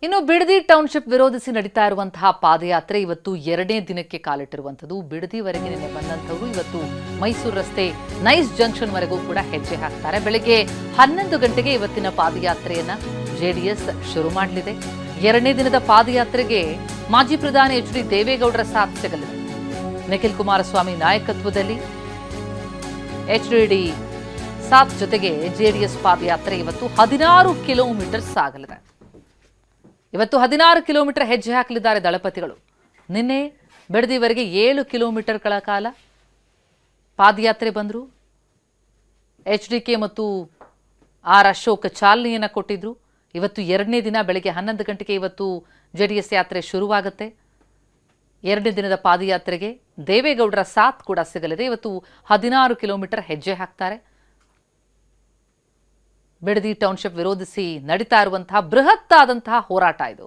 ಇನ್ನು ಬಿಡದಿ ಟೌನ್ಶಿಪ್ ವಿರೋಧಿಸಿ ನಡೀತಾ ಇರುವಂತಹ ಪಾದಯಾತ್ರೆ ಇವತ್ತು 2ನೇ ದಿನಕ್ಕೆ ಕಾಲಿಟ್ಟಿರುವಂಥದ್ದು. ಬಿಡದಿವರೆಗೆ ನಿನ್ನೆ ಬಂದಂಥವರು ಇವತ್ತು ಮೈಸೂರು ರಸ್ತೆ ನೈಸ್ ಜಂಕ್ಷನ್ ವರೆಗೂ ಕೂಡ ಹೆಜ್ಜೆ ಹಾಕ್ತಾರೆ. ಬೆಳಗ್ಗೆ 11 ಗಂಟೆಗೆ ಇವತ್ತಿನ ಪಾದಯಾತ್ರೆಯನ್ನ ಜೆಡಿಎಸ್ ಶುರು ಮಾಡಲಿದೆ. 2ನೇ ದಿನದ ಪಾದಯಾತ್ರೆಗೆ ಮಾಜಿ ಪ್ರಧಾನಿ ಎಚ್ ಡಿ ದೇವೇಗೌಡರ ಸಾಥ್ ಸಿಗಲಿದೆ. ನಿಖಿಲ್ ಕುಮಾರಸ್ವಾಮಿ ನಾಯಕತ್ವದಲ್ಲಿ ಎಚ್ಡಿಡಿ ಸಾಥ್ ಜೊತೆಗೆ ಜೆಡಿಎಸ್ ಪಾದಯಾತ್ರೆ ಇವತ್ತು 16 ಕಿಲೋಮೀಟರ್ ಸಾಗಲಿದೆ. ಇವತ್ತು 16 ಕಿಲೋಮೀಟರ್ ಹೆಜ್ಜೆ ಹಾಕಲಿದ್ದಾರೆ ದಳಪತಿಗಳು. ನಿನ್ನೆ ಬಿಡದಿವರೆಗೆ 7 ಕಿಲೋಮೀಟರ್ಗಳ ಕಾಲ ಪಾದಯಾತ್ರೆ ಬಂದರು. ಎಚ್ಡಿಕೆ ಮತ್ತು ಆರ್ ಅಶೋಕ್ ಚಾಲನೆಯನ್ನು ಕೊಟ್ಟಿದ್ರು. ಇವತ್ತು 2ನೇ ದಿನ ಬೆಳಗ್ಗೆ 11 ಗಂಟೆಗೆ ಇವತ್ತು ಜೆಡಿಎಸ್ ಯಾತ್ರೆ ಶುರುವಾಗುತ್ತೆ. 2ನೇ ದಿನದ ಪಾದಯಾತ್ರೆಗೆ ದೇವೇಗೌಡರ ಸಾಥ್ ಕೂಡ ಸಿಗಲಿದೆ. ಇವತ್ತು 16 ಕಿಲೋಮೀಟರ್ ಹೆಜ್ಜೆ ಹಾಕ್ತಾರೆ. ಬಿಡದಿ ಟೌನ್ಶಿಪ್ ವಿರೋಧಿಸಿ ನಡೀತಾ ಇರುವಂತಹ ಬೃಹತ್ತಾದಂತಹ ಹೋರಾಟ ಇದು.